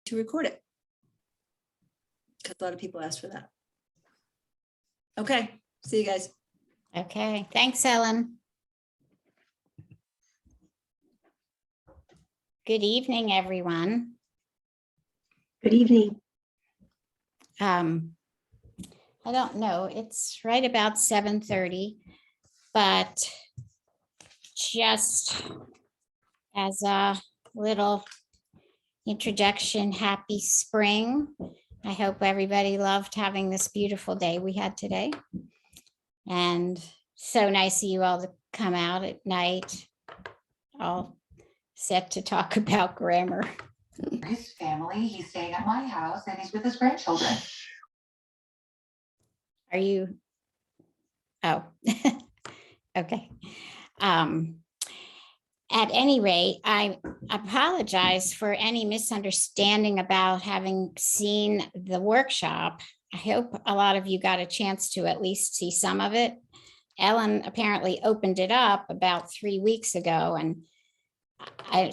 to record it. Because a lot of people ask for that. Okay, see you guys. Okay, thanks, Ellen. Good evening, everyone. Good evening. I don't know, it's right about 7:30, but just as a little introduction, happy spring. I hope everybody loved having this beautiful day we had today. And so nice of you all to come out at night, all set to talk about grammar. His family, he's staying at my house and he's with his grandchildren. Are you? Oh, okay. At any rate, I apologize for any misunderstanding about having seen the workshop. I hope a lot of you got a chance to at least see some of it. Ellen apparently opened it up about 3 weeks ago, and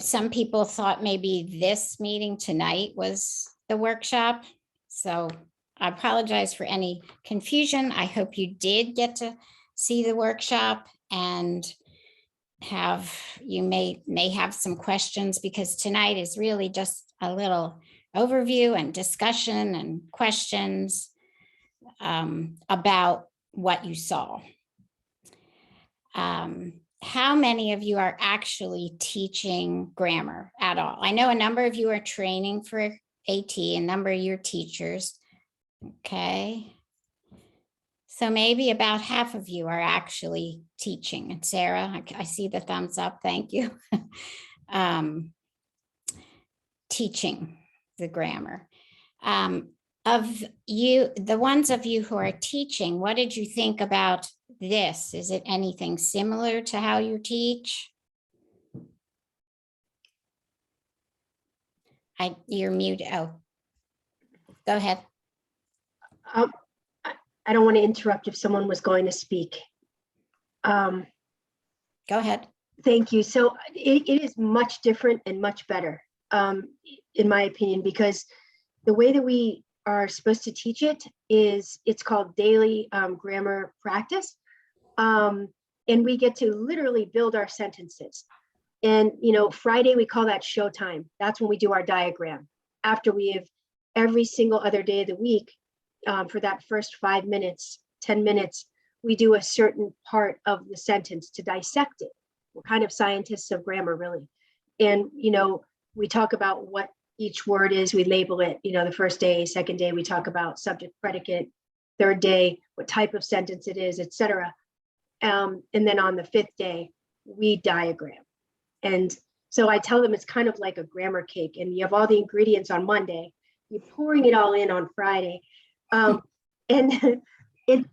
some people thought maybe this meeting tonight was the workshop. So I apologize for any confusion. I hope you did get to see the workshop, and you may have some questions, because tonight is really just a little overview and discussion and questions about what you saw. How many of you are actually teaching grammar at all? I know a number of you are training for AT, a number of your teachers. Okay. So maybe about half of you are actually teaching. And Sarah, I see the thumbs up. Thank you. Teaching the grammar. Of you, the ones of you who are teaching, what did you think about this? Is it anything similar to how you teach? You're muted. Oh, go ahead. I don't want to interrupt if someone was going to speak. Go ahead. Thank you. So it is much different and much better, in my opinion, because the way that we are supposed to teach it is, it's called daily grammar practice. And we get to literally build our sentences. And, Friday, we call that showtime. That's when we do our diagram. After we have every single other day of the week, for that first 5 minutes, 10 minutes, we do a certain part of the sentence to dissect it. We're kind of scientists of grammar, really. And, we talk about what each word is, we label it, the first day, second day, we talk about subject, predicate, third day, what type of sentence it is, etc. And then on the 5th day, we diagram. And so I tell them it's kind of like a grammar cake, and you have all the ingredients on Monday, you're pouring it all in on Friday. And it,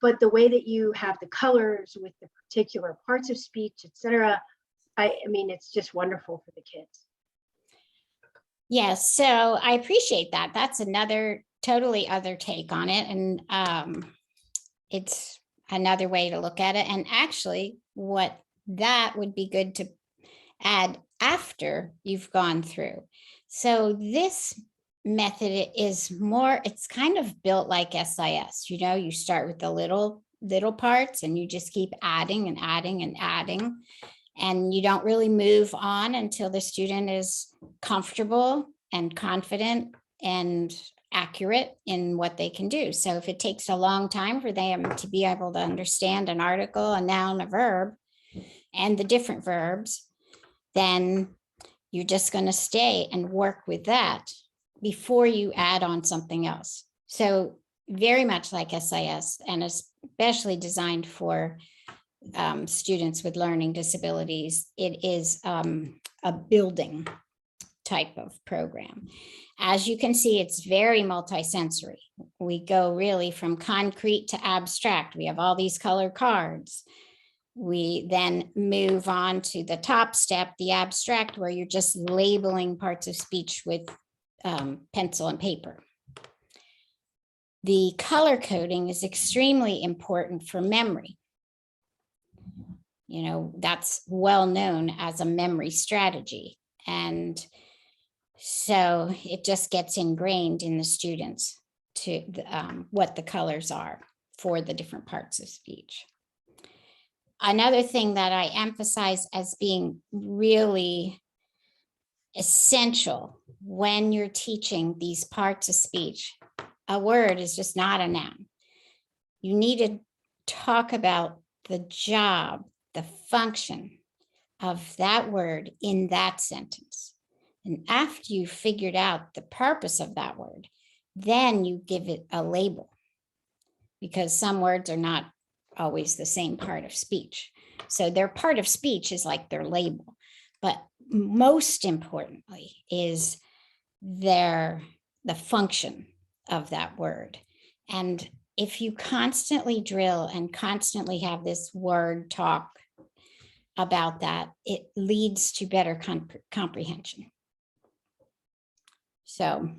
but the way that you have the colors with the particular parts of speech, etc., I mean, it's just wonderful for the kids. Yes, so I appreciate that. That's another totally other take on it. And it's another way to look at it. And actually, what that would be good to add after you've gone through. So this method is more, it's kind of built like SIS. You start with the little parts and you just keep adding and adding and adding. And you don't really move on until the student is comfortable and confident and accurate in what they can do. So if it takes a long time for them to be able to understand an article, a noun, a verb, and the different verbs, then you're just going to stay and work with that before you add on something else. So very much like SIS, and especially designed for students with learning disabilities, it is a building type of program. As you can see, it's very multisensory. We go really from concrete to abstract. We have all these color cards. We then move on to the top step, the abstract, where you're just labeling parts of speech with pencil and paper. The color coding is extremely important for memory. That's well known as a memory strategy. And So it just gets ingrained in the students to what the colors are for the different parts of speech. Another thing that I emphasize as being really essential when you're teaching these parts of speech, a word is just not a noun. You need to talk about the job, the function of that word in that sentence. And after you've figured out the purpose of that word, then you give it a label, because some words are not always the same part of speech. So their part of speech is like their label. But most importantly is the function of that word. And if you constantly drill and constantly have this word talk about that, it leads to better comprehension. So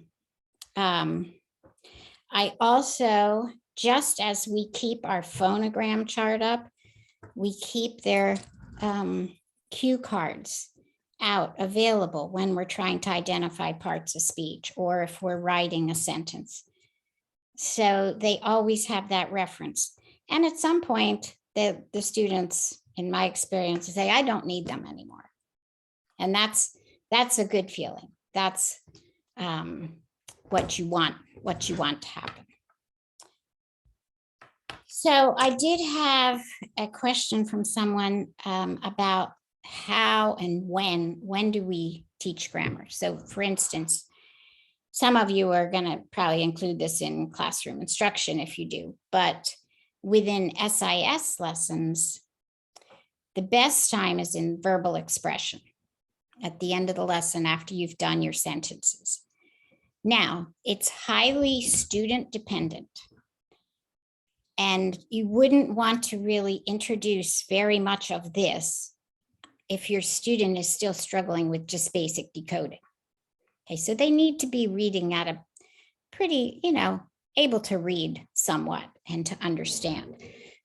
I also, just as we keep our phonogram chart up, we keep their cue cards out available when we're trying to identify parts of speech or if we're writing a sentence. So they always have that reference. And at some point, the students, in my experience, say, I don't need them anymore. And that's a good feeling. That's what you want to happen. So I did have a question from someone about how and when do we teach grammar? So for instance, some of you are going to probably include this in classroom instruction if you do, but within SIS lessons, the best time is in verbal expression at the end of the lesson after you've done your sentences. Now, it's highly student dependent. And you wouldn't want to really introduce very much of this if your student is still struggling with just basic decoding. Okay, so they need to be reading at a pretty, able to read somewhat and to understand.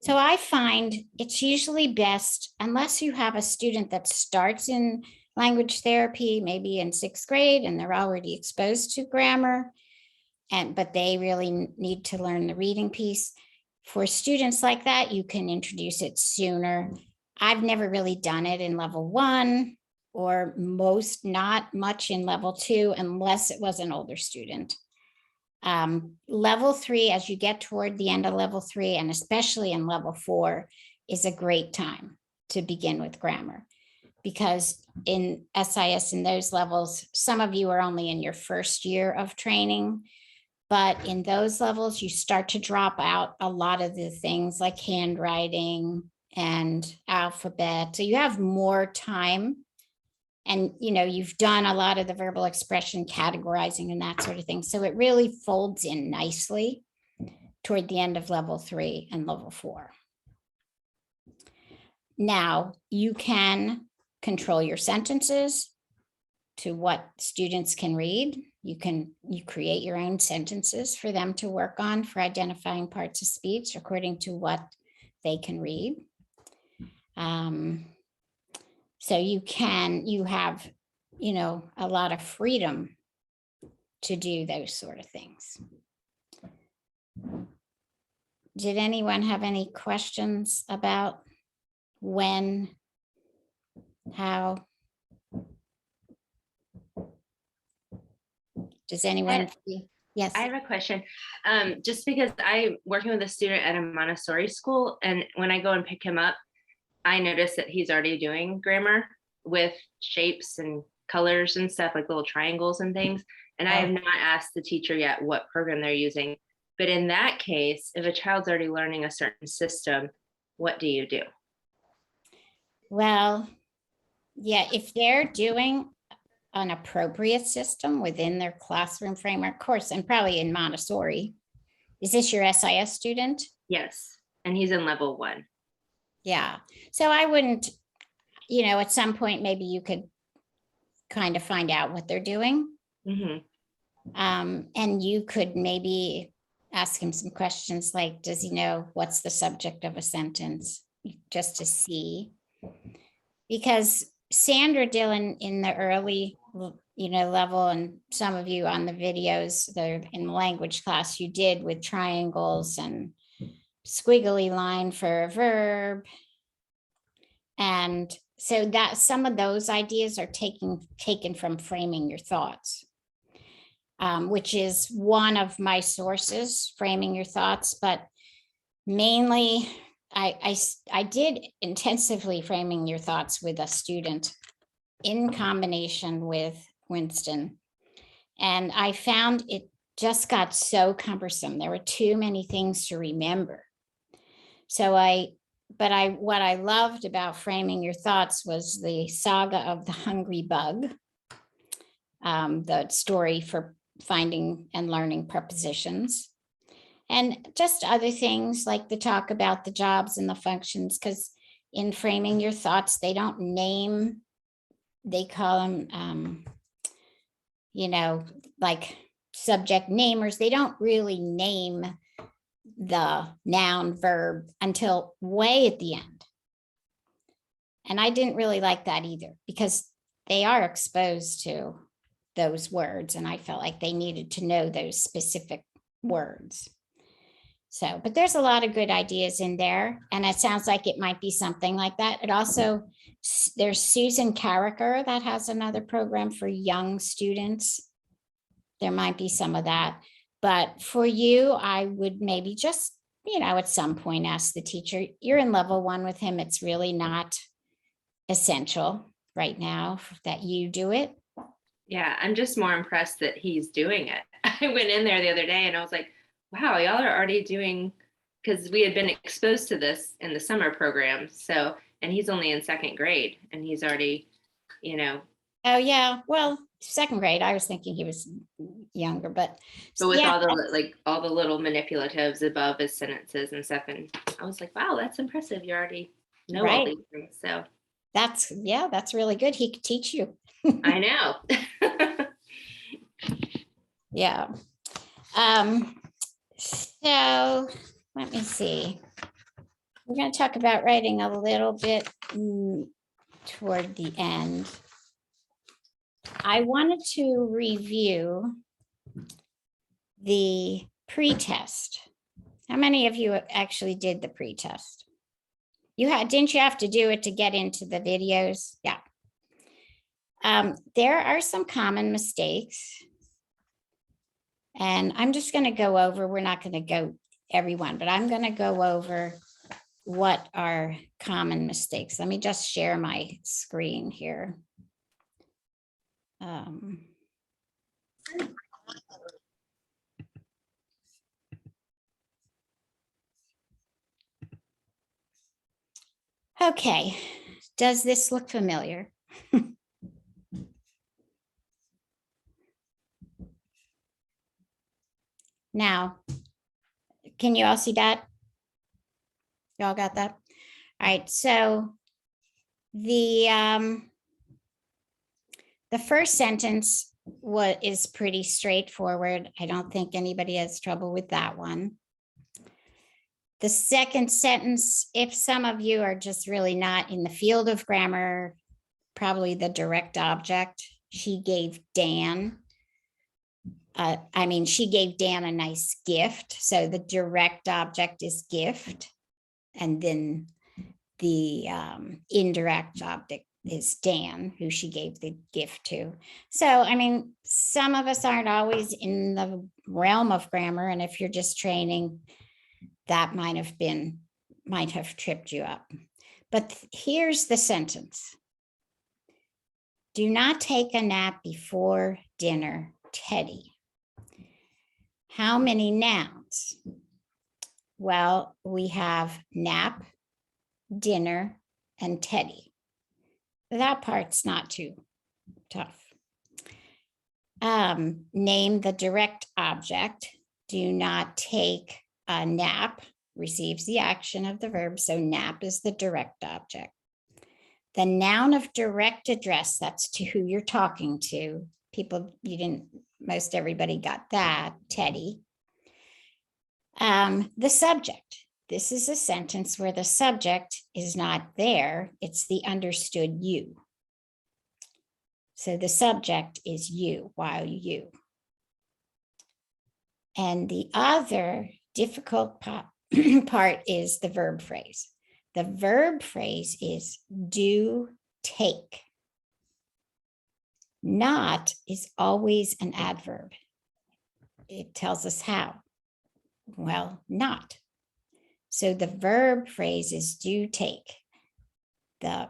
So I find it's usually best, unless you have a student that starts in language therapy, maybe in 6th grade, and they're already exposed to grammar, but they really need to learn the reading piece. For students like that, you can introduce it sooner. I've never really done it in level 1 or not much in level 2, unless it was an older student. Level 3, as you get toward the end of level 3, and especially in level 4, is a great time to begin with grammar. Because in SIS, in those levels, some of you are only in your first year of training, but in those levels, you start to drop out a lot of the things like handwriting and alphabet. So you have more time, and you've done a lot of the verbal expression categorizing and that sort of thing. So it really folds in nicely toward the end of level 3 and level 4. Now you can control your sentences to what students can read. You create your own sentences for them to work on for identifying parts of speech according to what they can read. So you have, a lot of freedom to do those sort of things. Did anyone have any questions about when, how? Does anyone? Yes. I have a question. Just because I'm working with a student at a Montessori school, and when I go and pick him up, I notice that he's already doing grammar with shapes and colors and stuff, like little triangles and things. And I have not asked the teacher yet what program they're using. But in that case, if a child's already learning a certain system, what do you do? Well, yeah, if they're doing an appropriate system within their classroom framework course, and probably in Montessori. Is this your SIS student? Yes, and he's in level 1. Yeah, so I wouldn't, at some point, maybe you could kind of find out what they're doing. Mm-hmm. And you could maybe ask him some questions like, does he know what's the subject of a sentence? Just to see. Because Sandra Dillon in the early, level, and some of you on the videos that are in the language class, you did with triangles and squiggly line for a verb. And so that some of those ideas are taken from Framing Your Thoughts, which is one of my sources, Framing Your Thoughts, but mainly I did intensively Framing Your Thoughts with a student in combination with Winston. And I found it just got so cumbersome. There were too many things to remember. So what I loved about Framing Your Thoughts was the saga of the hungry bug, the story for finding and learning prepositions, and just other things like the talk about the jobs and the functions, because in Framing Your Thoughts, they don't name, they call them, like subject namers. They don't really name the noun verb until way at the end. And I didn't really like that either, because they are exposed to those words, and I felt like they needed to know those specific words. So, but there's a lot of good ideas in there, and it sounds like it might be something like that. It also, there's Susan Carricker that has another program for young students. There might be some of that, but for you, I would maybe just, at some point ask the teacher. You're in level 1 with him. It's really not essential right now that you do it. Yeah, I'm just more impressed that he's doing it. I went in there the other day and I was like, wow, y'all are already doing, because we had been exposed to this in the summer program. So, and he's only in 2nd grade and he's already, Oh, yeah. Well, 2nd grade, I was thinking he was younger, but with yeah, all the little manipulatives above his sentences and stuff. And I was like, wow, that's impressive. You already know all Right. these things. So that's really good. He could teach you. I know. Yeah. So let me see. We're going to talk about writing a little bit toward the end. I wanted to review the pre-test. How many of you actually did the pre-test? Didn't you have to do it to get into the videos? Yeah. There are some common mistakes. And I'm just going to go over, we're not going to go everyone, but I'm going to go over what are common mistakes. Let me just share my screen here. Okay, does this look familiar? Now, can you all see that? Y'all got that? All right, so the first sentence is pretty straightforward. I don't think anybody has trouble with that one. The second sentence, if some of you are just really not in the field of grammar, probably the direct object, she gave Dan. She gave Dan a nice gift. So the direct object is gift. And then the indirect object is Dan, who she gave the gift to. So, some of us aren't always in the realm of grammar. And if you're just training, that might have tripped you up. But here's the sentence. Do not take a nap before dinner, Teddy. How many nouns? Well, we have nap, dinner, and Teddy. That part's not too tough. Name the direct object. Do not take a nap, receives the action of the verb, so nap is the direct object. The noun of direct address, that's to who you're talking to. Most everybody got that, Teddy. The subject. This is a sentence where the subject is not there. It's the understood you. So the subject is you, while you. And the other difficult part is the verb phrase. The verb phrase is do, take. Not is always an adverb. It tells us how. Well, not. So the verb phrase is do, take. The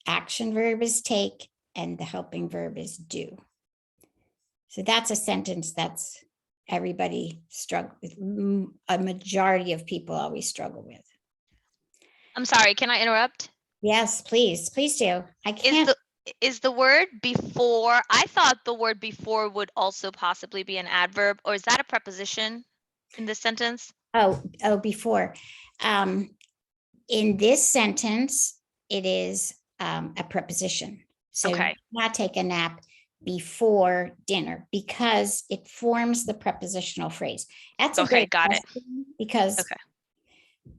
action verb is take, and the helping verb is do. So that's a sentence that's everybody struggle with. A majority of people always struggle with. I'm sorry, can I interrupt? Yes, please do. I can't. Is the word before, I thought the word before would also possibly be an adverb, or is that a preposition in this sentence? Before. In this sentence, it is a preposition. So Okay. not take a nap before dinner because it forms the prepositional phrase. That's a Okay, great got it. question because Okay.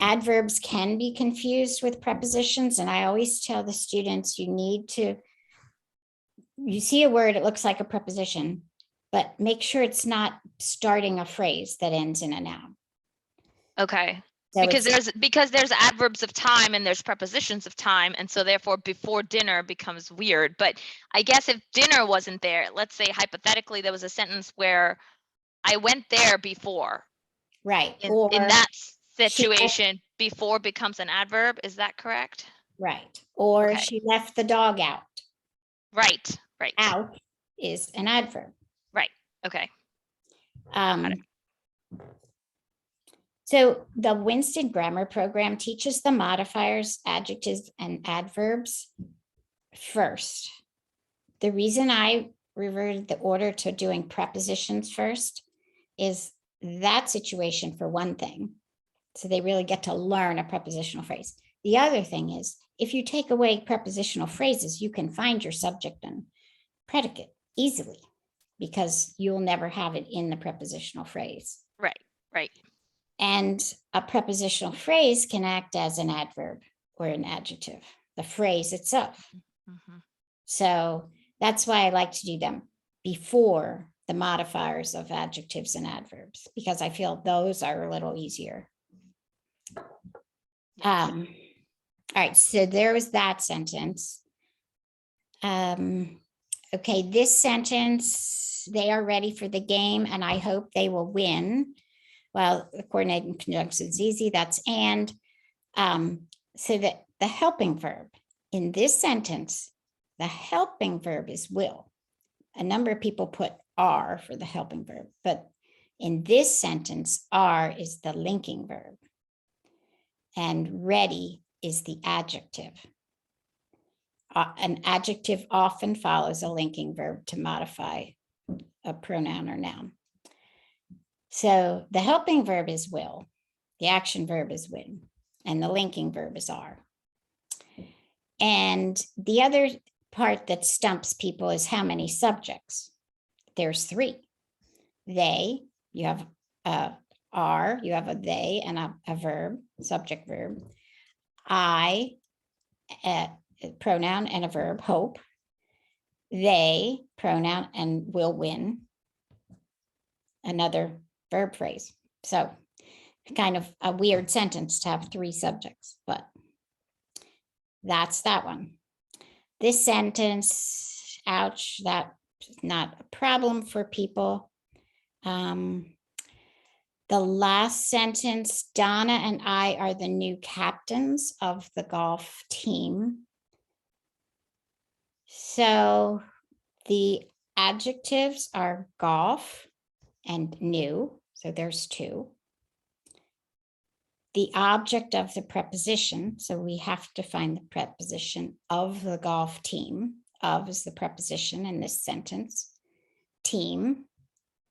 adverbs can be confused with prepositions. And I always tell the students, you see a word, it looks like a preposition, but make sure it's not starting a phrase that ends in a noun. Okay. So Because there's adverbs of time and there's prepositions of time, and so therefore before dinner becomes weird. But I guess if dinner wasn't there, let's say hypothetically there was a sentence where I went there before. right. In Or that situation, before becomes an adverb. Is that correct? right. Or Okay. she left the dog out. Right. Right. Out is an adverb. Okay. So the Winston Grammar Program teaches the modifiers, adjectives, and adverbs first. The reason I reverted the order to doing prepositions first is that situation for one thing. So they really get to learn a prepositional phrase. The other thing is, if you take away prepositional phrases, you can find your subject and predicate easily because you'll never have it in the prepositional phrase. Right. And a prepositional phrase can act as an adverb or an adjective, the phrase itself. Mhm. So that's why I like to do them before the modifiers of adjectives and adverbs, because I feel those are a little easier. All right, so there was that sentence. Okay, this sentence, they are ready for the game and I hope they will win. Well, the coordinating conjunction is easy, that's and. So that the helping verb in this sentence, the helping verb is will. A number of people put are for the helping verb, but in this sentence, are is the linking verb. And ready is the adjective. An adjective often follows a linking verb to modify a pronoun or noun. So the helping verb is will, the action verb is win, and the linking verb is are. And the other part that stumps people is how many subjects. There's 3. They, you have are, you have a they and a verb, subject verb. I, a pronoun and a verb, hope. They, pronoun and will win. Another verb phrase. So kind of a weird sentence to have 3 subjects, but that's that one. This sentence, ouch, that's not a problem for people. The last sentence, Donna and I are the new captains of the golf team. So the adjectives are golf and new. So there's 2. The object of the preposition. So we have to find the preposition of the golf team. Of is the preposition in this sentence. Team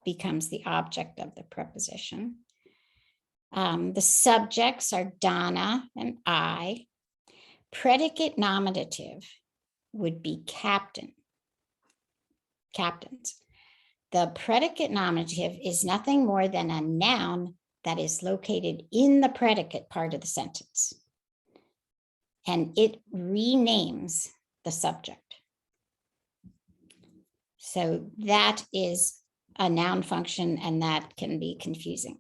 becomes the object of the preposition. The subjects are Donna and I. Predicate nominative would be captain. Captains. The predicate nominative is nothing more than a noun that is located in the predicate part of the sentence. And it renames the subject. So that is a noun function, and that can be confusing.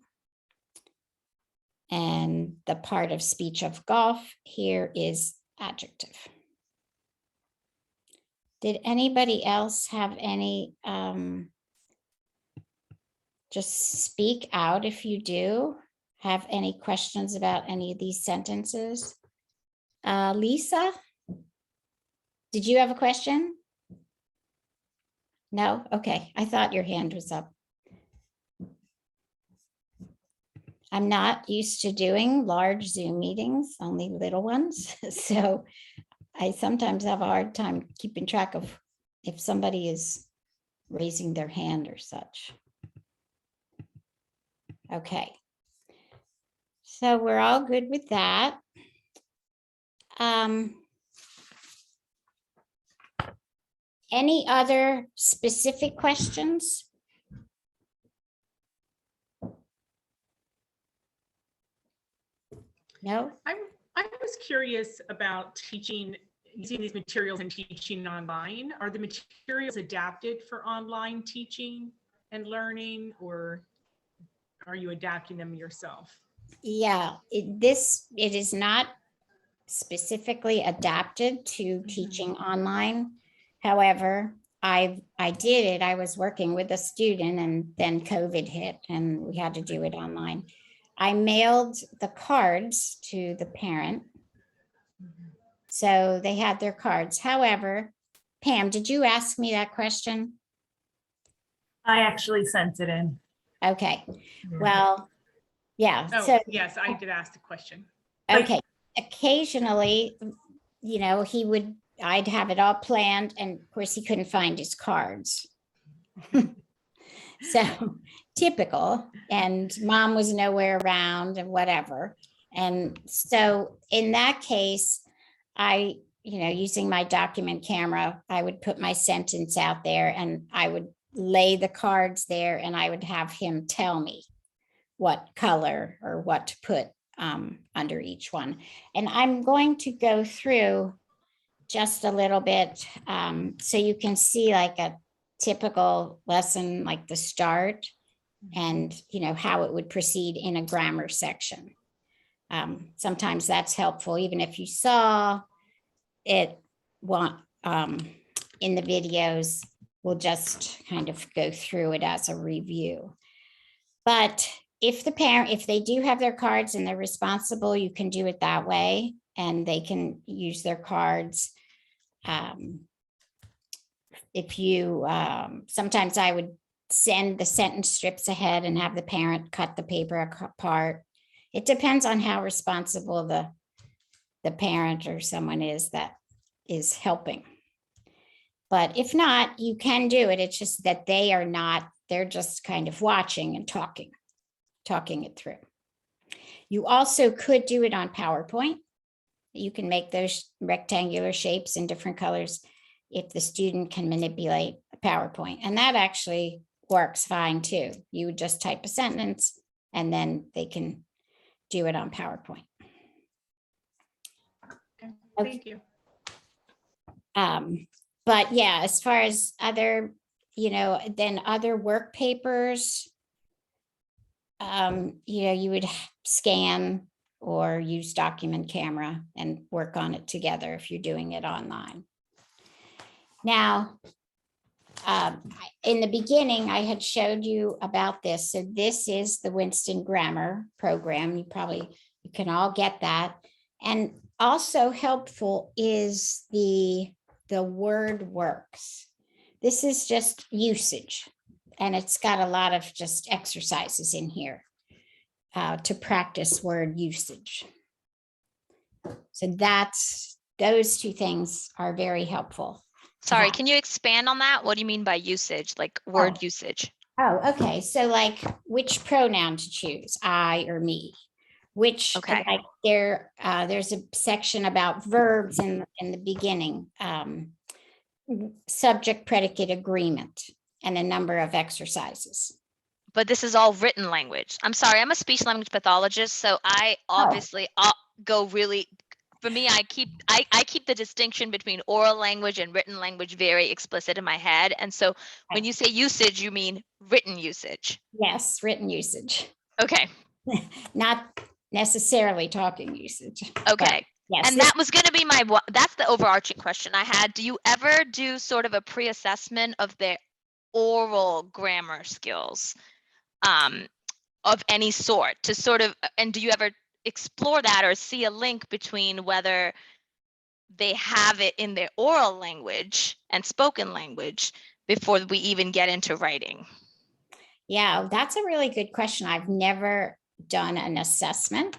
And the part of speech of golf here is adjective. Did anybody else have any, just speak out if you do have any questions about any of these sentences? Lisa? Did you have a question? No? Okay, I thought your hand was up. I'm not used to doing large Zoom meetings, only little ones. So I sometimes have a hard time keeping track of if somebody is raising their hand or such. Okay. So we're all good with that. Any other specific questions? No? I was curious about teaching, using these materials and teaching online. Are the materials adapted for online teaching and learning, or are you adapting them yourself? Yeah, it is not specifically adapted to teaching online. However, I did it. I was working with a student and then COVID hit and we had to do it online. I mailed the cards to the parent. So they had their cards. However, Pam, did you ask me that question? I actually sent it in. Okay, well, yeah. Oh, So yes, I did ask the question. okay, occasionally, you know, I'd have it all planned, and of course he couldn't find his cards. So typical, and mom was nowhere around and whatever. And so in that case, using my document camera, I would put my sentence out there and I would lay the cards there and I would have him tell me what color or what to put under each one. And I'm going to go through just a little bit so you can see like a typical lesson, like the start and how it would proceed in a grammar section. Sometimes that's helpful, even if you saw it in the videos, we'll just kind of go through it as a review. But if they do have their cards and they're responsible, you can do it that way and they can use their cards. Sometimes I would send the sentence strips ahead and have the parent cut the paper apart. It depends on how responsible the parent or someone is that is helping. But if not, you can do it. It's just that they're just kind of watching and talking it through. You also could do it on PowerPoint. You can make those rectangular shapes in different colors if the student can manipulate a PowerPoint. And that actually works fine too. You would just type a sentence and then they can do it on PowerPoint. Okay, thank you. But yeah, as far as other, then other work papers, you would scan or use document camera and work on it together if you're doing it online. Now, in the beginning, I had showed you about this. So this is the Winston Grammar Program. You can all get that. And also helpful is the WordWorks. This is just usage, and it's got a lot of just exercises in here to practice word usage. So those two things are very helpful. Sorry, can you expand on that? What do you mean by usage, like word usage? Oh, okay. So like which pronoun to choose, I or me? Which, Okay. like there's a section about verbs in the beginning, subject predicate agreement, and a number of exercises. But this is all written language. I'm sorry, I'm a speech language pathologist, so I obviously go really for me, I keep the distinction between oral language and written language very explicit in my head. And so when you say usage, you mean written usage. Yes, written usage, Okay. not necessarily talking usage. but Okay. Yes, And that was going to be that's the overarching question I had. Do you ever do sort of a pre-assessment of their oral grammar skills of any sort to sort of, and do you ever explore that or see a link between whether they have it in their oral language and spoken language before we even get into writing? yeah, that's a really good question. I've never done an assessment.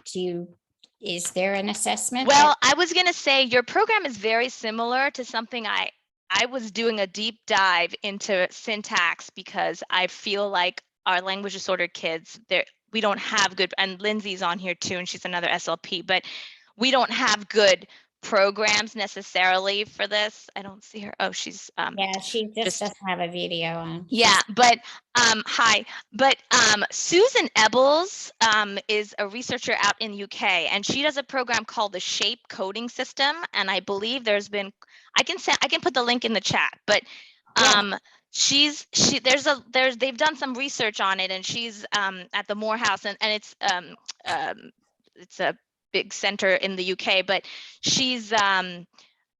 Is there an assessment? Well, I was going to say your program is very similar to something I was doing a deep dive into syntax because I feel like our language disorder kids, we don't have good, and Lindsay's on here too, and she's another SLP, but we don't have good programs necessarily for this. I don't see her. Oh, she's Yeah, she just doesn't have a video on. yeah, but hi, but Susan Ebbles is a researcher out in the UK, and she does a program called the Shape Coding System, and I believe there's been I can put the link in the chat, but they've done some research on it, and she's at the Morehouse, and it's a big center in the UK, but she's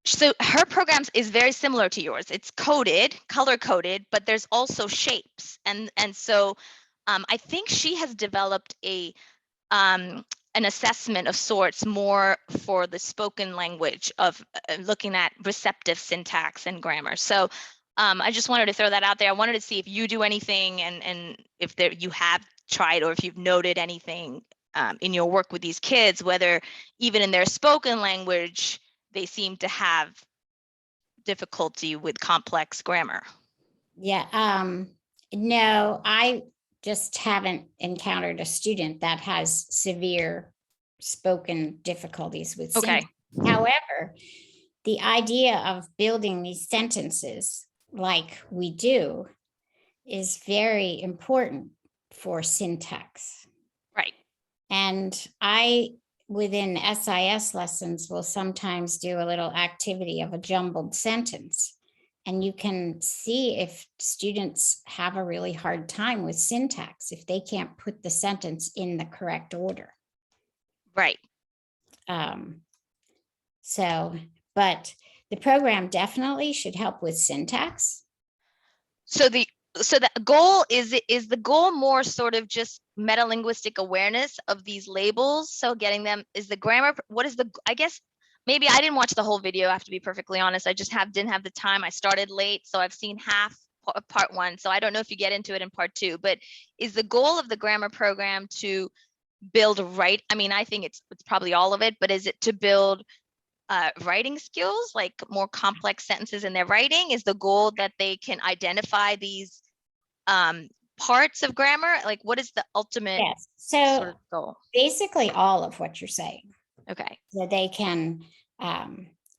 so her programs is very similar to yours. It's coded, color coded, but there's also shapes. And so I think she has developed an assessment of sorts more for the spoken language of looking at receptive syntax and grammar. So I just wanted to throw that out there. I wanted to see if you do anything and if you have tried or if you've noted anything in your work with these kids, whether even in their spoken language, they seem to have difficulty with complex grammar. Yeah, no, I just haven't encountered a student that has severe spoken difficulties with Okay. syntax. However, the idea of building these sentences like we do is very important for syntax. Right. And within SIS lessons, will sometimes do a little activity of a jumbled sentence. And you can see if students have a really hard time with syntax, if they can't put the sentence in the correct order. Right. But the program definitely should help with syntax. So the goal is the goal more sort of just metalinguistic awareness of these labels. So getting them is the grammar. I guess maybe I didn't watch the whole video. I have to be perfectly honest. I just didn't have the time. I started late, so I've seen half of part one. So I don't know if you get into it in part two, but is the goal of the grammar program to build I mean, I think it's probably all of it, but is it to build writing skills, like more complex sentences in their writing? Is the goal that they can identify these parts of grammar? Like, what is the ultimate sort of goal? Basically all of what you're saying. Okay. So they can,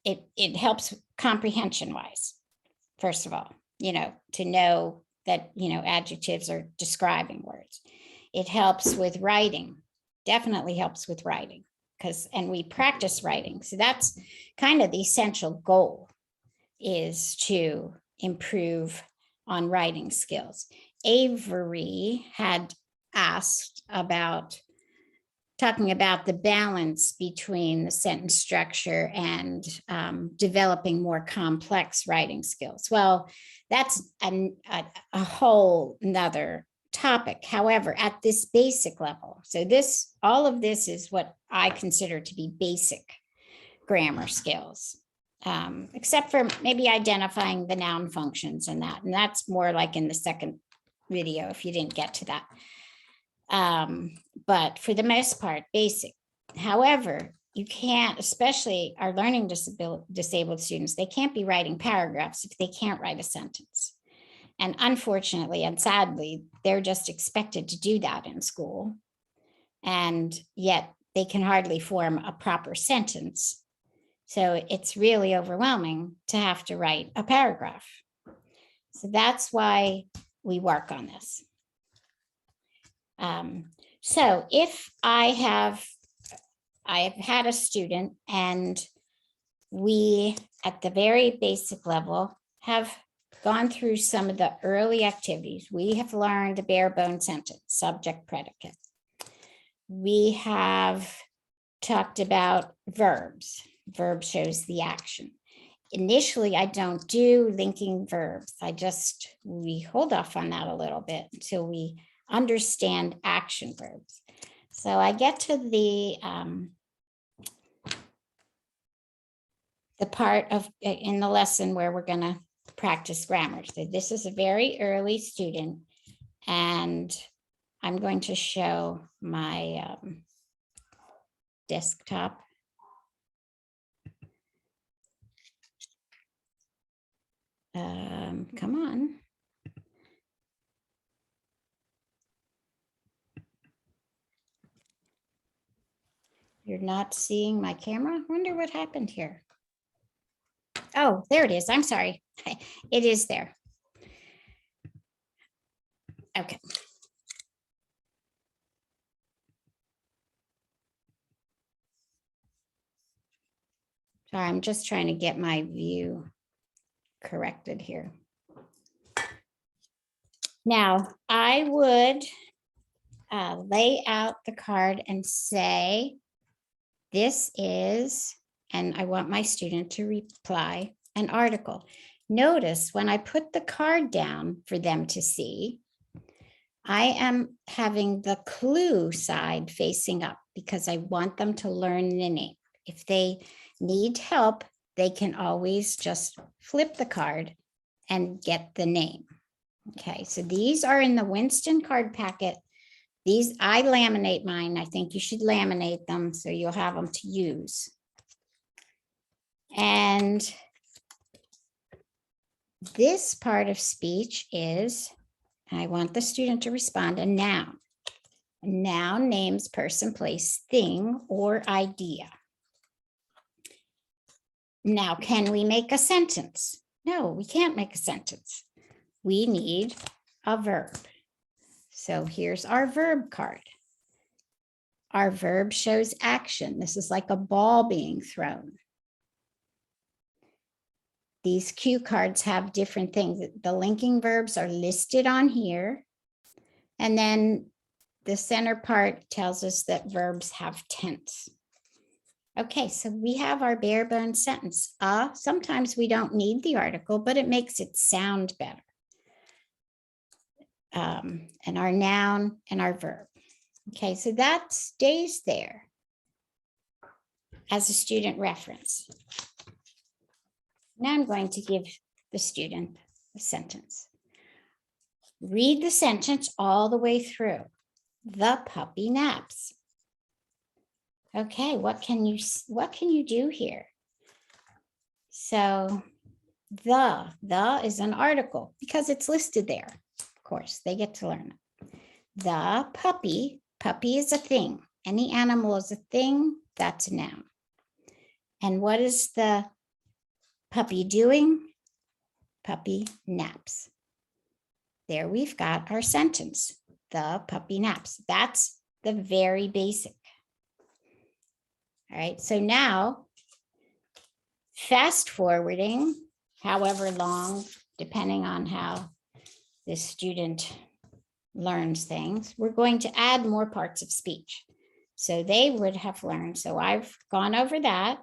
it helps comprehension wise, first of all, to know that, adjectives are describing words. It helps with writing, definitely helps with writing. And we practice writing. So that's kind of the essential goal, is to improve on writing skills. Avery had asked talking about the balance between the sentence structure and developing more complex writing skills. Well, that's a whole nother topic. However, at this basic level, so all of this is what I consider to be basic grammar skills, except for maybe identifying the noun functions and that's more like in the second video if you didn't get to that. But for the most part, basic. However, you can't, especially our learning disabled students, they can't be writing paragraphs if they can't write a sentence. And unfortunately and sadly, they're just expected to do that in school. And yet they can hardly form a proper sentence. So it's really overwhelming to have to write a paragraph. So that's why we work on this. So if I have had a student and we, at the very basic level, have gone through some of the early activities. We have learned a bare bone sentence, subject, predicate. We have talked about verbs. Verb shows the action. Initially, I don't do linking verbs. We hold off on that a little bit until we understand action verbs. So I get to the part of in the lesson where we're going to practice grammar. So this is a very early student, and I'm going to show my desktop. Come on. You're not seeing my camera? Wonder what happened here. Oh, there it is. I'm sorry. It is there. Okay. So I'm just trying to get my view corrected here. Now, I would lay out the card and say, this is, and I want my student to reply an article. Notice when I put the card down for them to see, I am having the clue side facing up because I want them to learn the name. If they need help, they can always just flip the card and get the name. Okay, so these are in the Winston card packet. These, I laminate mine. I think you should laminate them so you'll have them to use. And this part of speech is, I want the student to respond, a noun. A noun names person, place, thing, or idea. Now, can we make a sentence? No, we can't make a sentence. We need a verb. So here's our verb card. Our verb shows action. This is like a ball being thrown. These cue cards have different things. The linking verbs are listed on here. And then the center part tells us that verbs have tense. Okay, so we have our bare bones sentence. Sometimes we don't need the article, but it makes it sound better. And our noun and our verb. Okay, so that stays there as a student reference. Now I'm going to give the student a sentence. Read the sentence all the way through. The puppy naps. Okay, what can you do here? So the is an article because it's listed there. Of course, they get to learn it. The puppy is a thing. Any animal is a thing, that's a noun. And what is the puppy doing? Puppy naps. There we've got our sentence. The puppy naps. That's the very basic. All right, so now fast forwarding, however long, depending on how the student learns things, we're going to add more parts of speech. So they would have learned. So I've gone over that.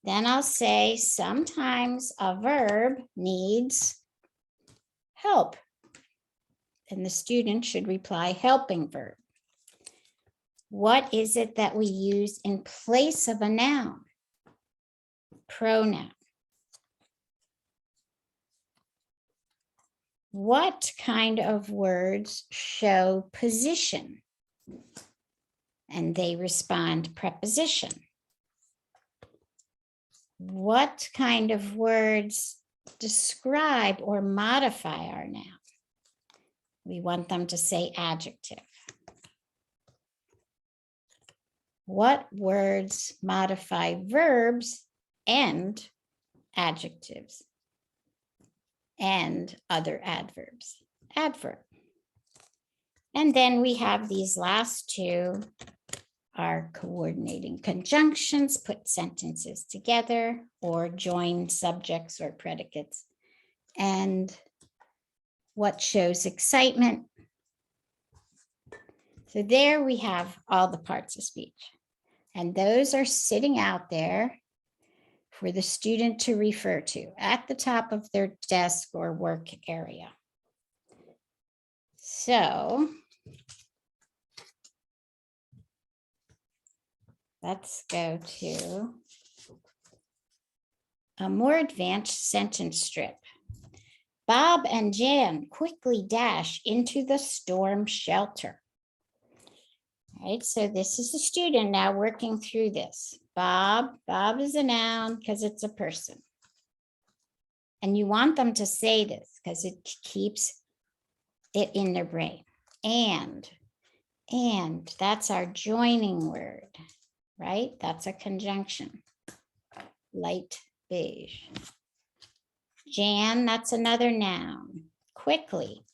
Then I'll say sometimes a verb needs help. And the student should reply helping verb. What is it that we use in place of a noun? Pronoun. What kind of words show position? And they respond preposition. What kind of words describe or modify our noun? We want them to say adjective. What words modify verbs and adjectives and other adverbs? Adverb. And then we have these last two our coordinating conjunctions, put sentences together, or join subjects or predicates. And what shows excitement. So there we have all the parts of speech. And those are sitting out there for the student to refer to at the top of their desk or work area. So let's go to a more advanced sentence strip. Bob and Jan quickly dash into the storm shelter. All right, so this is a student now working through this. Bob is a noun because it's a person. And you want them to say this because it keeps it in their brain. And that's our joining word, right? That's a conjunction. Light beige. Jan, that's another noun. Quickly.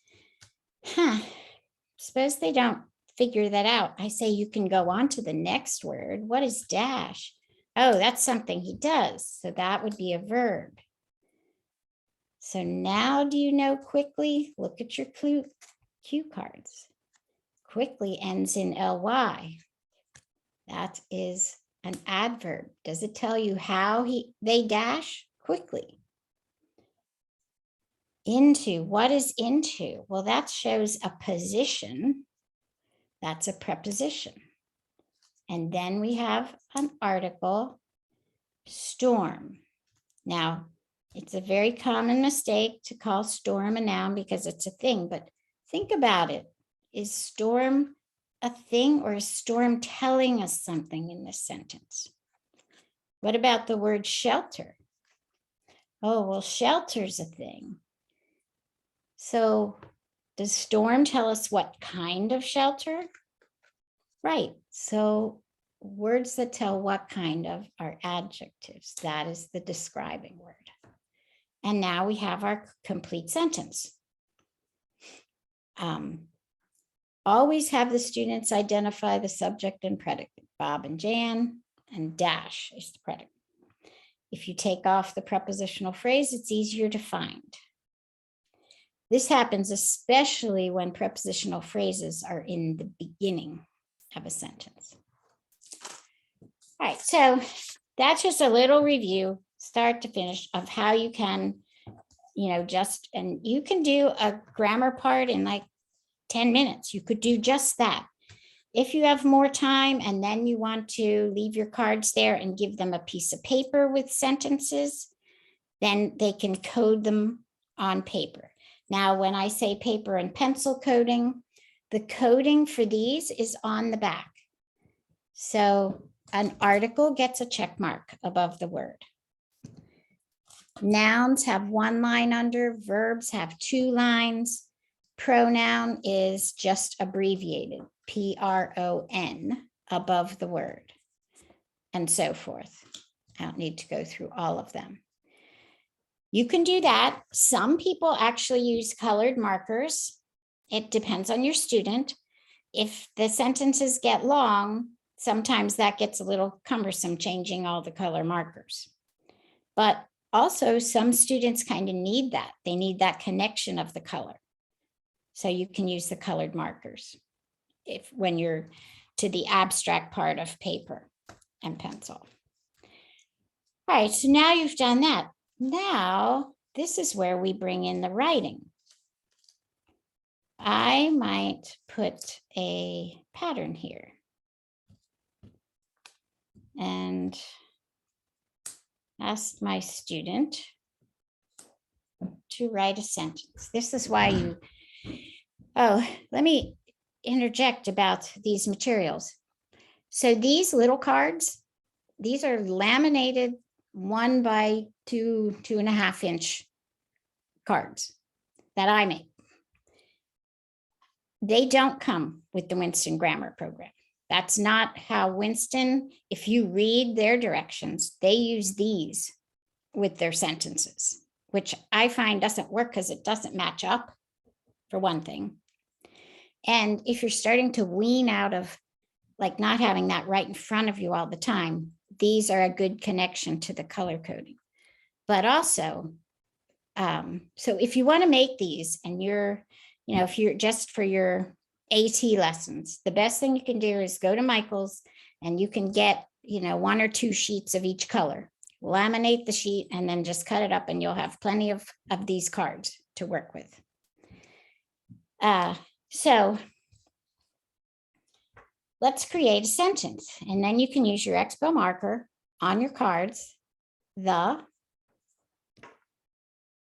Suppose they don't figure that out. I say you can go on to the next word. What is dash? Oh, that's something he does. So that would be a verb. So now do you know quickly? Look at your cue cards. Quickly ends in ly. That is an adverb. Does it tell you how they dash? Quickly. Into, what is into? Well, that shows a position. That's a preposition. And then we have an article, storm. Now, it's a very common mistake to call storm a noun because it's a thing, but think about it. Is storm a thing or is storm telling us something in this sentence? What about the word shelter? Oh, well, shelter's a thing. So does storm tell us what kind of shelter? Right. So words that tell what kind of are adjectives. That is the describing word. And now we have our complete sentence. Always have the students identify the subject and predicate. Bob and Jan, and dash is the predicate. If you take off the prepositional phrase, it's easier to find. This happens especially when prepositional phrases are in the beginning of a sentence. All right, so that's just a little review, start to finish, of how you can, and you can do a grammar part in like 10 minutes. You could do just that. If you have more time and then you want to leave your cards there and give them a piece of paper with sentences, then they can code them on paper. Now, when I say paper and pencil coding, the coding for these is on the back. So an article gets a check mark above the word. Nouns have one line under, verbs have 2 lines. Pronoun is just abbreviated, PRON, above the word, and so forth. I don't need to go through all of them. You can do that. Some people actually use colored markers. It depends on your student. If the sentences get long, sometimes that gets a little cumbersome changing all the color markers. But also some students kind of need that. They need that connection of the color. So you can use the colored markers when you're to the abstract part of paper and pencil. All right, so now you've done that. Now, this is where we bring in the writing. I might put a pattern here and ask my student to write a sentence. This is why let me interject about these materials. So these little cards, these are laminated 1 by 2.5 inch cards that I make. They don't come with the Winston Grammar Program. That's not how Winston, if you read their directions, they use these with their sentences, which I find doesn't work because it doesn't match up, for one thing. And if you're starting to wean out of like not having that right in front of you all the time, these are a good connection to the color coding. But also, so if you want to make these and you're, if you're just for your AT lessons, the best thing you can do is go to Michael's and you can get, 1 or 2 sheets of each color, laminate the sheet and then just cut it up and you'll have plenty of these cards to work with. So let's create a sentence and then you can use your Expo marker on your cards. The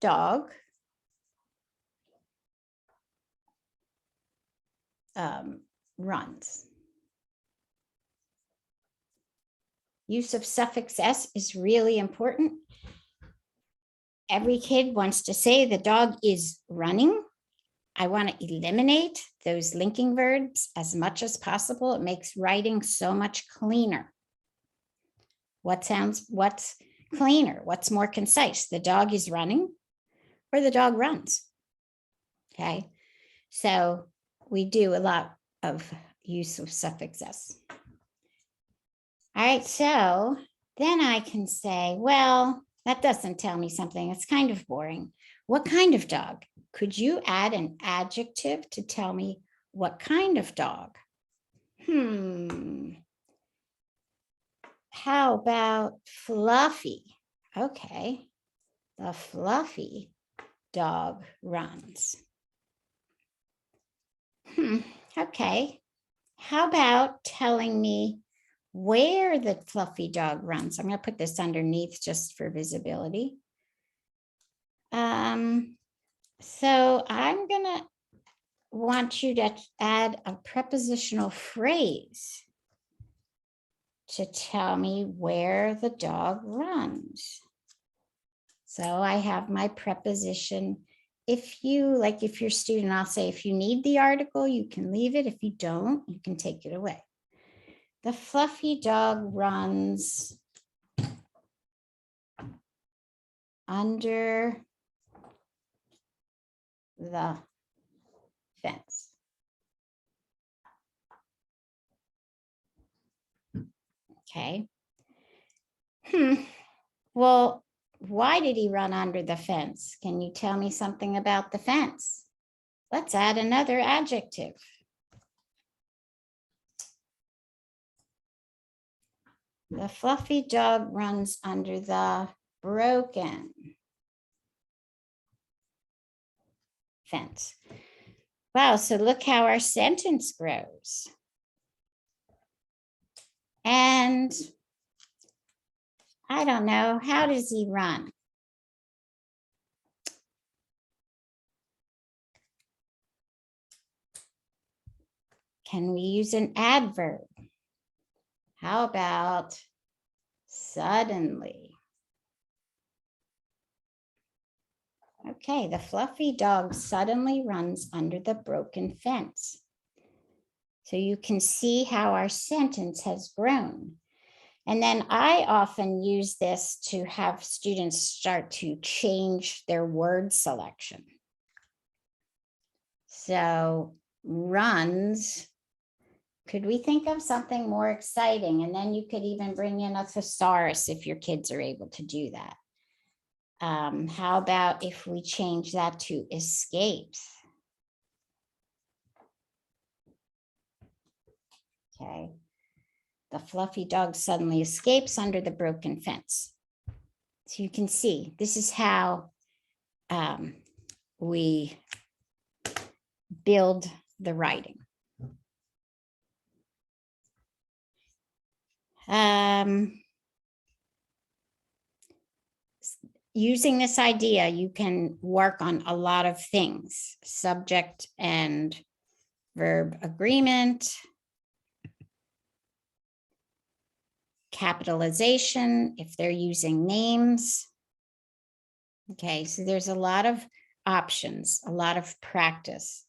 dog runs. Use of suffix S is really important. Every kid wants to say the dog is running. I want to eliminate those linking verbs as much as possible. It makes writing so much cleaner. What's cleaner? What's more concise? The dog is running or the dog runs. Okay, so we do a lot of use of suffix S. All right, so then I can say, well, that doesn't tell me something. It's kind of boring. What kind of dog? Could you add an adjective to tell me what kind of dog? How about fluffy? Okay, the fluffy dog runs. Okay, how about telling me where the fluffy dog runs? I'm going to put this underneath just for visibility. So I'm going to want you to add a prepositional phrase to tell me where the dog runs. So I have my preposition. If you're a student, I'll say, if you need the article, you can leave it. If you don't, you can take it away. The fluffy dog runs under the fence. Okay. Well, why did he run under the fence? Can you tell me something about the fence? Let's add another adjective. The fluffy dog runs under the broken fence. Wow, so look how our sentence grows. And I don't know, how does he run? Can we use an adverb? How about suddenly? Okay, the fluffy dog suddenly runs under the broken fence. So you can see how our sentence has grown. And then I often use this to have students start to change their word selection. So runs, could we think of something more exciting? And then you could even bring in a thesaurus if your kids are able to do that. How about if we change that to escapes? Okay. The fluffy dog suddenly escapes under the broken fence. So you can see this is how we build the writing. Using this idea, you can work on a lot of things, subject and verb agreement, capitalization, if they're using names. Okay, so there's a lot of options, a lot of practice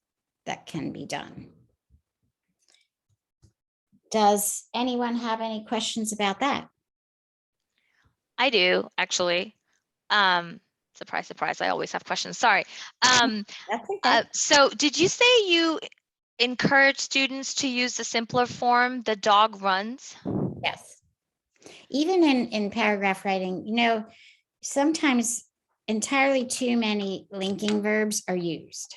that can be done. Does anyone have any questions about that? I do, actually. Surprise, surprise, I always have questions. Sorry. That's okay. So did you say you encourage students to use the simpler form, the dog runs? Yes. Even in paragraph writing, sometimes entirely too many linking verbs are used.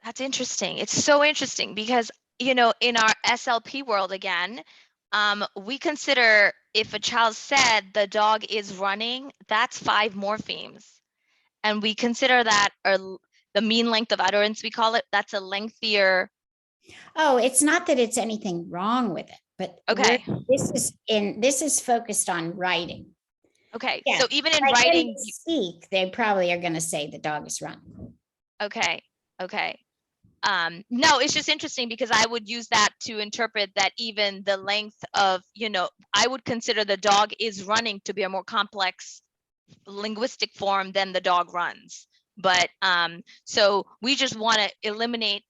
That's interesting. It's so interesting because, in our SLP world again, we consider if a child said the dog is running, that's 5 morphemes. And we consider that, or the mean length of utterance, we call it, that's a lengthier. Oh, it's not that it's anything wrong with it, but Okay. this is focused on writing. Okay. Yeah, So even in Like when writing, you speak, they probably are going to say the dog is running. okay. Okay. No, it's just interesting because I would use that to interpret that even the length of, I would consider the dog is running to be a more complex linguistic form than the dog runs. But so we just want to eliminate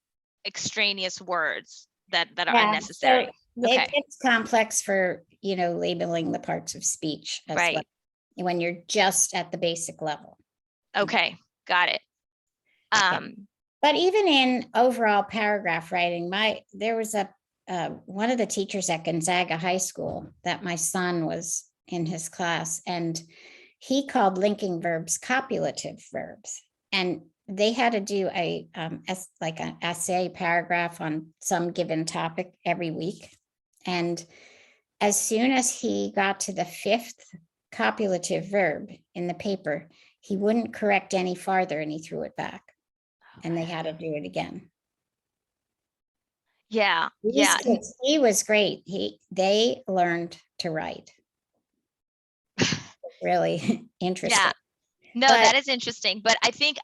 extraneous words that are Yeah, unnecessary. so Okay. It's complex for, labeling the parts of speech as well, Right. when you're just at the basic level. Okay. Got it. But even in overall paragraph writing, there was one of the teachers at Gonzaga High School that my son was in his class, and he called linking verbs copulative verbs. And they had to do like an essay paragraph on some given topic every week. And as soon as he got to the 5th copulative verb in the paper, he wouldn't correct any farther and he threw it back. And they had to do it again. Yeah. These Yeah. kids, he was great. They learned to write. Really interesting. Yeah. No, But- that is interesting. But I think,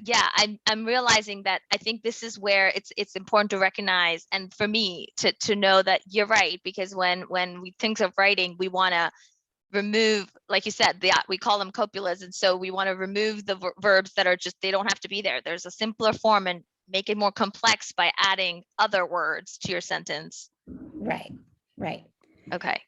yeah, I'm realizing that I think this is where it's important to recognize, and for me to know that you're right, because when we think of writing, we want to remove, like you said, we call them copulas, and so we want to remove the verbs that are just, they don't have to be there. There's a simpler form, and make it more complex by adding other words to your sentence. Right. Okay.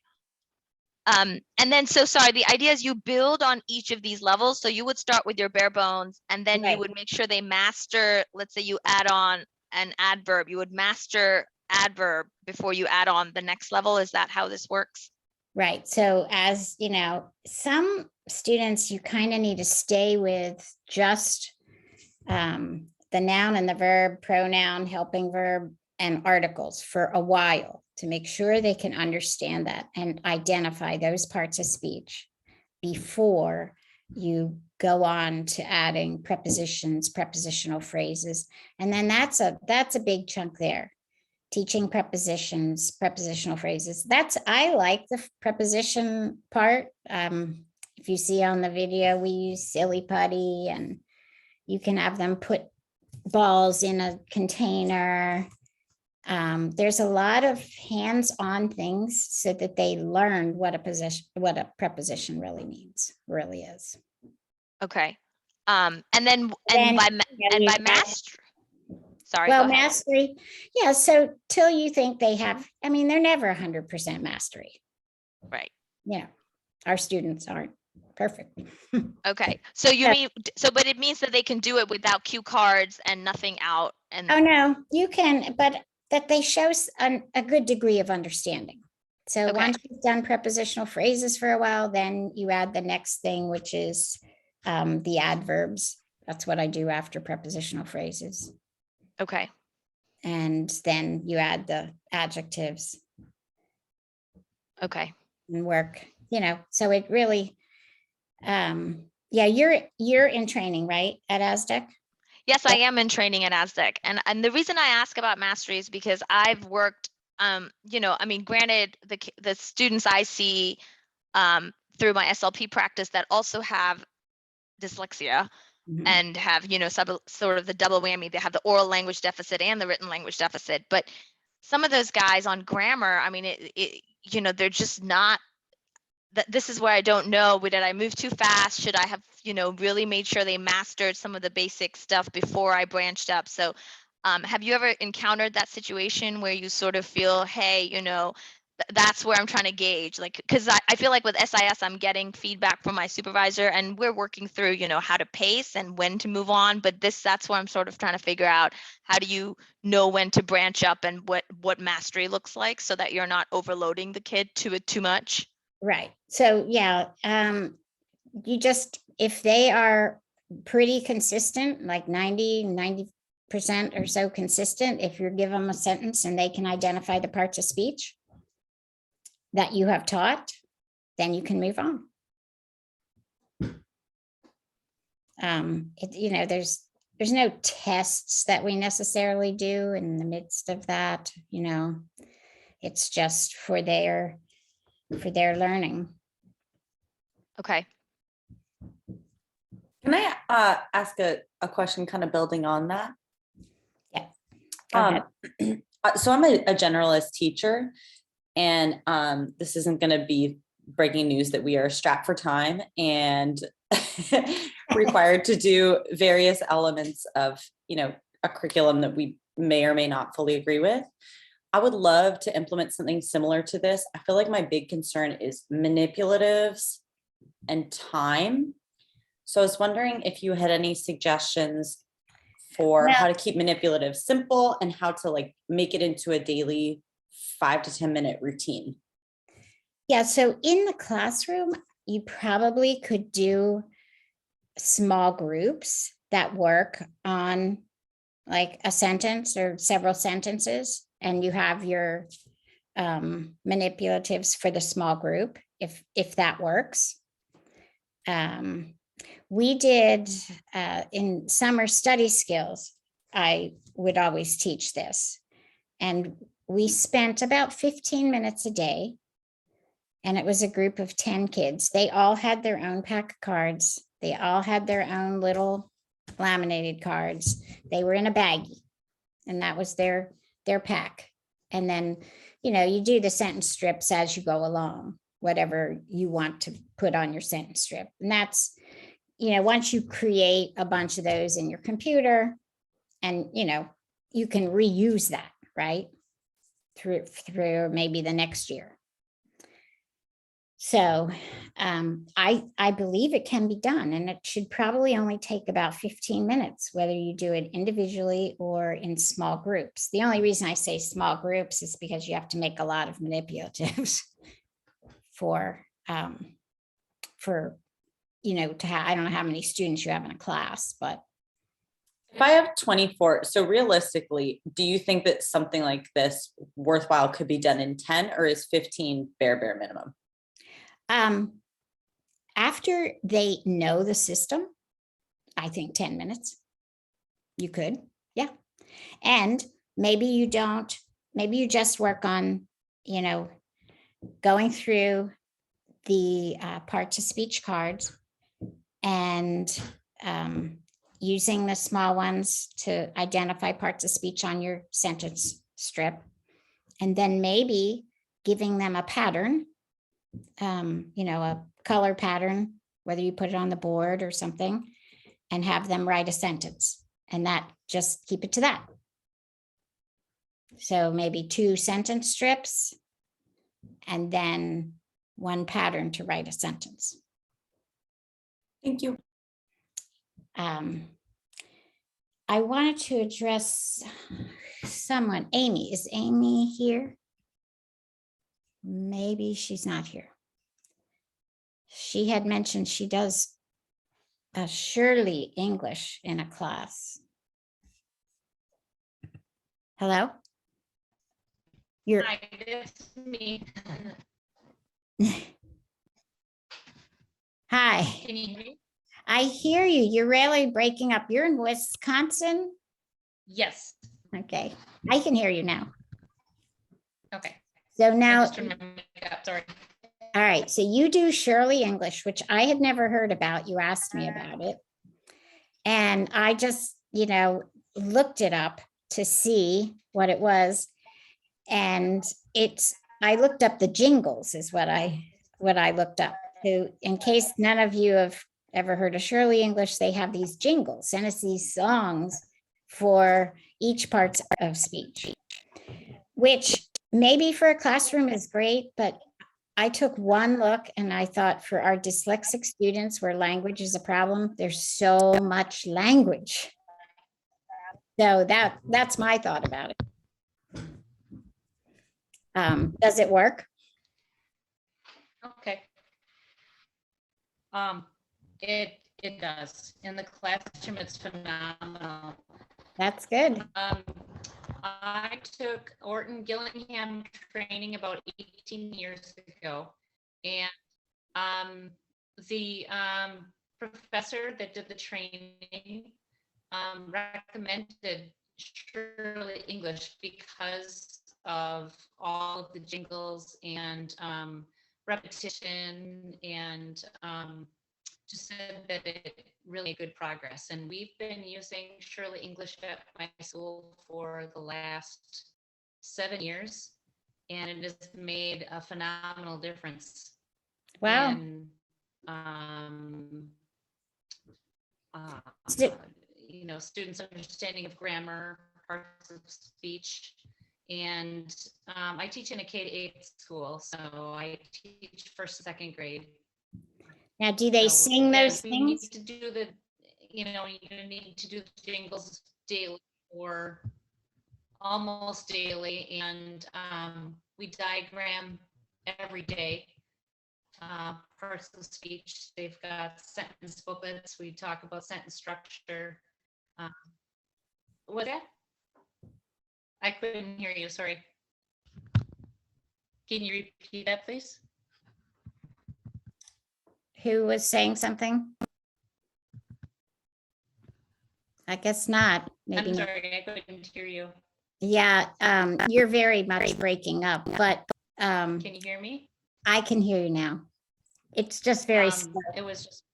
And then, so sorry, the idea is you build on each of these levels. So you would start with your bare bones, and then you Right. would make sure they master, let's say you add on an adverb, you would master adverb before you add on the next level. Is that how this works? Right. So as some students, you kind of need to stay with just the noun and the verb, pronoun, helping verb, and articles for a while to make sure they can understand that and identify those parts of speech before you go on to adding prepositions, prepositional phrases. And then that's a big chunk there. Teaching prepositions, prepositional phrases. I like the preposition part. If you see on the video, we use silly putty, and you can have them put balls in a container. There's a lot of hands-on things so that they learn what a preposition really means, really is. Okay. And then, Then, by you add- master. Sorry. Well, go ahead. mastery, yeah. So till you think they have, they're never 100% mastery. Right. Yeah, our students aren't perfect. Okay. So you Yeah. mean, but it means that they can do it without cue cards and nothing out. And Oh, no, you can, but that they show a good degree of understanding. So Okay. once you've done prepositional phrases for a while, then you add the next thing, which is the adverbs. That's what I do after prepositional phrases. Okay. And then you add the adjectives Okay. and work, so it really, yeah, you're in training, right, at ASDEC? Yes, I am in training at ASDEC. And the reason I ask about mastery is because I've worked, granted, the students I see through my SLP practice that also have dyslexia Mhm. and have, sort of the double whammy. They have the oral language deficit and the written language deficit. But some of those guys on grammar, they're just not, this is where I don't know, did I move too fast? Should I have, really made sure they mastered some of the basic stuff before I branched up? So have you ever encountered that situation where you sort of feel, hey, That's where I'm trying to gauge, like, because I feel like with SIS, I'm getting feedback from my supervisor and we're working through, how to pace and when to move on. But that's where I'm sort of trying to figure out, how do you know when to branch up and what mastery looks like so that you're not overloading the kid too much? Right. So, yeah, you just, if they are pretty consistent, like 90% or so consistent, if you give them a sentence and they can identify the parts of speech that you have taught, then you can move on. There's no tests that we necessarily do in the midst of that, it's just for their learning. Okay. Can I ask a question kind of building on that? Yeah. Go ahead. So I'm a generalist teacher, and this isn't going to be breaking news that we are strapped for time and required to do various elements of, a curriculum that we may or may not fully agree with. I would love to implement something similar to this. I feel like my big concern is manipulatives and time. So I was wondering if you had any suggestions for how to keep manipulatives simple and how to make it into a daily 5 to 10 minute routine. Yeah, so in the classroom, you probably could do small groups that work on like a sentence or several sentences, and you have your manipulatives for the small group, if that works. We did in summer study skills, I would always teach this, and we spent about 15 minutes a day, and it was a group of 10 kids. They all had their own pack of cards. They all had their own little laminated cards. They were in a baggie, and that was their pack. And then, you do the sentence strips as you go along, whatever you want to put on your sentence strip. And that's, once you create a bunch of those in your computer, and, you can reuse that, right? Through maybe the next year. So I believe it can be done, and it should probably only take about 15 minutes, whether you do it individually or in small groups. The only reason I say small groups is because you have to make a lot of manipulatives for I don't know how many students you have in a class, but. If I have 24, so realistically, do you think that something like this worthwhile could be done in 10, or is 15 bare minimum? After they know the system, I think 10 minutes. You could, yeah. And maybe you just work on, going through the parts of speech cards and using the small ones to identify parts of speech on your sentence strip, and then maybe giving them a pattern, a color pattern, whether you put it on the board or something, and have them write a sentence, and that just keep it to that. So maybe 2 sentence strips and then 1 pattern to write a sentence. Thank you. I wanted to address someone. Amy, is Amy here? Maybe she's not here. She had mentioned she does Shirley English in a class. Hello? Hi, it's me. Hi. Can you hear me? I hear you. You're really breaking up. You're in Wisconsin? Yes. Okay. I can hear you now. Okay. So I now, just turned my mic up, sorry. all right. So you do Shirley English, which I had never heard about. You asked me about it. And I just, looked it up to see what it was. And I looked up the jingles is what I looked up. So in case none of you have ever heard of Shirley English, they have these jingles, and it's these songs for each part of speech, which maybe for a classroom is great, but I took one look and I thought for our dyslexic students where language is a problem, there's so much language. So that's my thought about it. Does it work? Okay. It does. In the classroom, it's phenomenal. That's good. I took Orton Gillingham training about 18 years ago. And the professor that did the training recommended Shirley English because of all of the jingles and repetition, and just said that it really made good progress. And we've been using Shirley English at my school for the last 7 years, and it has made a phenomenal difference. Wow. In, Stu- students' understanding of grammar, parts of speech. And I teach in a K-8 school, so I teach first and second grade. Now, do they So, sing those yes, we need things? to do the, you need to do the jingles daily or almost daily, and we diagram every day parts of speech. They've got sentence booklets. We talk about sentence structure. What that? I couldn't hear you, sorry. Can you repeat that, please? Who was saying something? I guess not. Maybe I'm not. sorry, I couldn't hear you. Yeah, you're very much breaking up, but Can you hear me? I can hear you now. It's just very slow. It was just,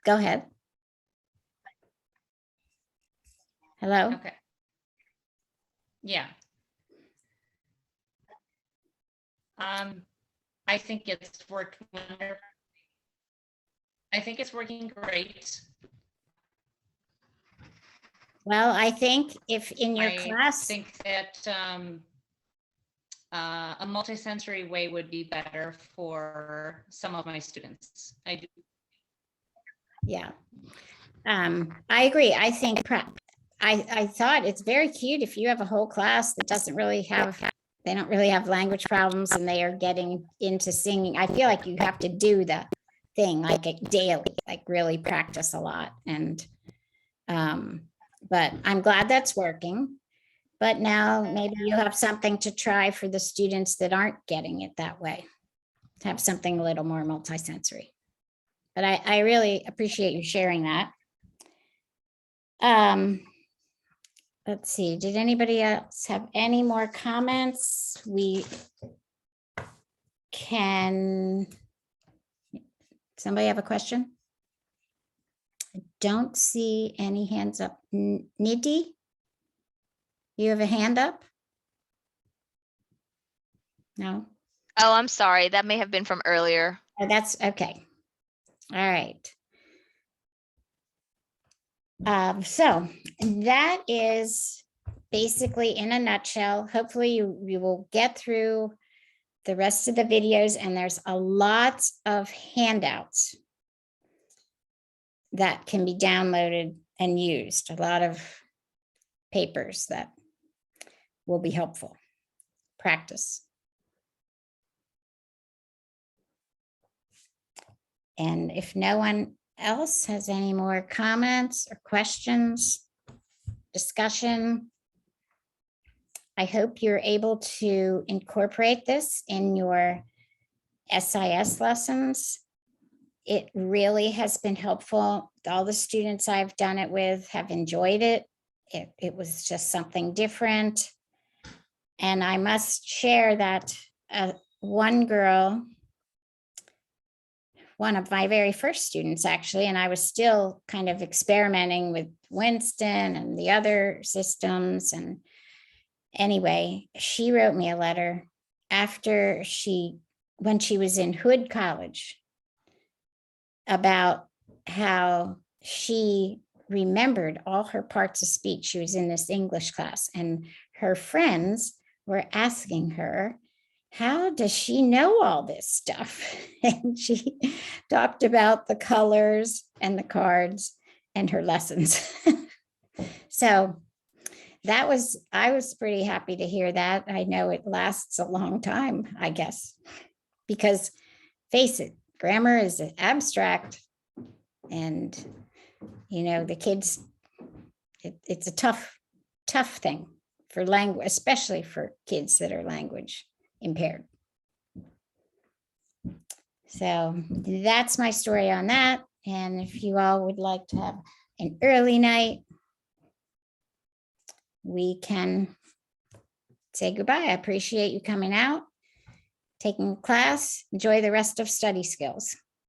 Go ahead. Hello? okay. Yeah. I think it's working wonderful. I think it's working great. Well, I think if in your I class, think that a multisensory way would be better for some of my students. I do. yeah. I agree. I think I thought it's very cute if you have a whole class that doesn't really have, they don't really have language problems and they are getting into singing. I feel like you have to do the thing like daily, like really practice a lot. And but I'm glad that's working. But now maybe you have something to try for the students that aren't getting it that way. To have something a little more multisensory. But I really appreciate you sharing that. Let's see, did anybody else have any more comments? We can, somebody have a question? I don't see any hands up. Nidhi? You have a hand up? No? Oh, I'm sorry. That may have been from earlier. Oh, that's okay. All right. So that is basically in a nutshell. Hopefully you will get through the rest of the videos, and there's a lot of handouts that can be downloaded and used, a lot of papers that will be helpful. Practice. And if no one else has any more comments or questions, discussion, I hope you're able to incorporate this in your SIS lessons. It really has been helpful. All the students I've done it with have enjoyed it. It was just something different. And I must share that one girl, one of my very first students actually, and I was still kind of experimenting with Winston and the other systems. And anyway, she wrote me a letter after when she was in Hood College about how she remembered all her parts of speech. She was in this English class and her friends were asking her, how does she know all this stuff? And she talked about the colors and the cards and her lessons. So I was pretty happy to hear that. I know it lasts a long time, I guess, because face it, grammar is abstract, and the kids, it's a tough thing for language, especially for kids that are language impaired. So that's my story on that. And if you all would like to have an early night, we can say goodbye. I appreciate you coming out, taking class. Enjoy the rest of study skills.